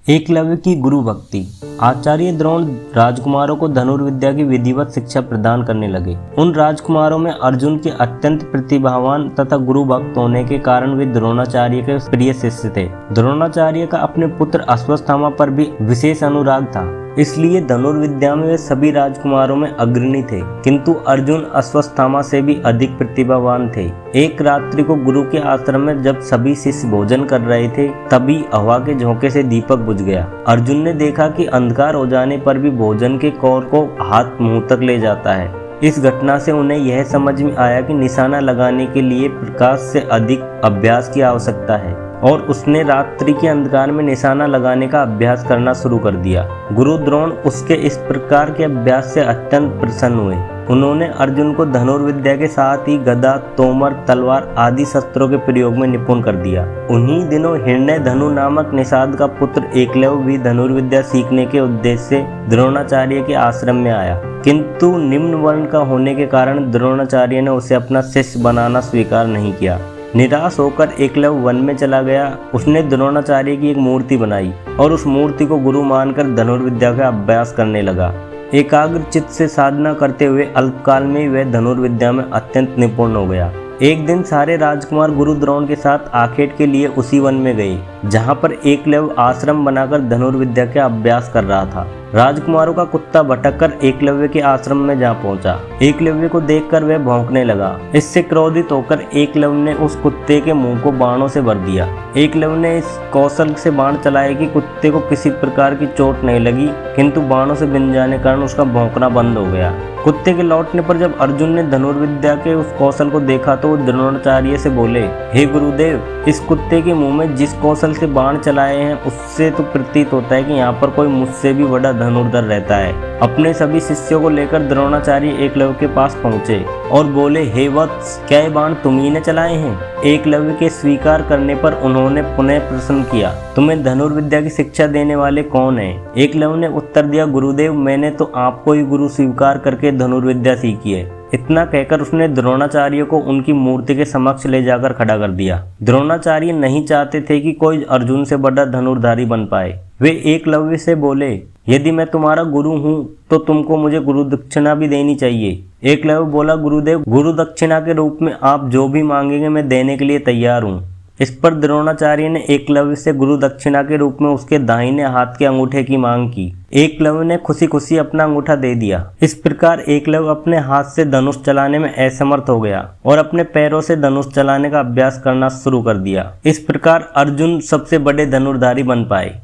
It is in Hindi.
एकलव्य की गुरु भक्ति। आचार्य द्रोण राजकुमारों को धनुर्विद्या की विधिवत शिक्षा प्रदान करने लगे। उन राजकुमारों में अर्जुन के अत्यंत प्रतिभावान तथा गुरु भक्त होने के कारण वे द्रोणाचार्य के प्रिय शिष्य थे। द्रोणाचार्य का अपने पुत्र अश्वत्थामा पर भी विशेष अनुराग था, इसलिए धनुर्विद्या में वे सभी राजकुमारों में अग्रणी थे, किंतु अर्जुन अश्वत्थामा से भी अधिक प्रतिभावान थे। एक रात्रि को गुरु के आश्रम में जब सभी शिष्य भोजन कर रहे थे, तभी हवा के झोंके से दीपक बुझ गया। अर्जुन ने देखा कि अंधकार हो जाने पर भी भोजन के कौर को हाथ मुंह तक ले जाता है। इस घटना से उन्हें यह समझ में आया कि निशाना लगाने के लिए प्रकाश से अधिक अभ्यास की आवश्यकता है, और उसने रात्रि के अंधकार में निशाना लगाने का अभ्यास करना शुरू कर दिया। गुरु द्रोण उसके इस प्रकार के अभ्यास से अत्यंत प्रसन्न हुए। उन्होंने अर्जुन को धनुर्विद्या के साथ ही गदा, तोमर, तलवार आदि शस्त्रों के प्रयोग में निपुण कर दिया। उन्हीं दिनों हिरण्य धनु नामक निषाद का पुत्र एकलव्य भी धनुर्विद्या सीखने के उद्देश्य से द्रोणाचार्य के आश्रम में आया, किंतु निम्न वर्ण का होने के कारण द्रोणाचार्य ने उसे अपना शिष्य बनाना स्वीकार नहीं किया। निराश होकर एकलव्य वन में चला गया। उसने द्रोणाचार्य की एक मूर्ति बनाई और उस मूर्ति को गुरु मानकर धनुर्विद्या का अभ्यास करने लगा। एकाग्र चित्त से साधना करते हुए अल्पकाल में वह धनुर्विद्या में अत्यंत निपुण हो गया। एक दिन सारे राजकुमार गुरु द्रोण के साथ आखेट के लिए उसी वन में गए, जहाँ पर एकलव्य आश्रम बनाकर धनुर्विद्या का अभ्यास कर रहा था। राजकुमारों का कुत्ता भटककर एकलव्य के आश्रम में जा पहुंचा। एकलव्य को देखकर वह भौंकने लगा। इससे क्रोधित होकर एकलव्य ने उस कुत्ते के मुंह को बाणों से भर दिया। एकलव्य ने इस कौशल से बाण चलाए कि कुत्ते को किसी प्रकार की चोट नहीं लगी, किंतु बाणों से बिंध जाने के कारण उसका भौंकना बंद हो गया। कुत्ते के लौटने पर जब अर्जुन ने धनुर्विद्या के उस कौशल को देखा तो वो द्रोणाचार्य से बोले, हे गुरुदेव, इस कुत्ते के मुंह में जिस कौशल से बाण चलाए हैं उससे तो प्रतीत होता है कि यहाँ पर कोई मुझसे भी बड़ा धनुर्धर रहता है। अपने सभी शिष्यों को लेकर द्रोणाचार्य एकलव्य के पास पहुंचे और बोले, हे वत्स, क्या ये बाण तुम ही ने चलाए हैं? एकलव्य के स्वीकार करने पर उन्होंने पुनः प्रश्न किया, तुम्हें धनुर्विद्या की शिक्षा देने वाले कौन हैं? एकलव्य ने उत्तर दिया, गुरुदेव, मैंने तो आपको ही गुरु स्वीकार करके धनुर्विद्या सीखी है। इतना कहकर उसने द्रोणाचार्य को उनकी मूर्ति के समक्ष ले जाकर खड़ा कर दिया। द्रोणाचार्य नहीं चाहते थे कि कोई अर्जुन से बड़ा धनुर्धारी बन पाए। वे एकलव्य से बोले, यदि मैं तुम्हारा गुरु हूँ तो तुमको मुझे गुरु दक्षिणा भी देनी चाहिए। एकलव्य बोला, गुरुदेव, गुरु दक्षिणा के रूप में आप जो भी मांगेंगे मैं देने के लिए तैयार हूँ। इस पर द्रोणाचार्य ने एकलव्य से गुरु दक्षिणा के रूप में उसके दाहिने हाथ के अंगूठे की मांग की। एकलव्य ने खुशी खुशी अपना अंगूठा दे दिया। इस प्रकार एकलव्य अपने हाथ से धनुष चलाने में असमर्थ हो गया और अपने पैरों से धनुष चलाने का अभ्यास करना शुरू कर दिया। इस प्रकार अर्जुन सबसे बड़े धनुर्धारी बन पाए।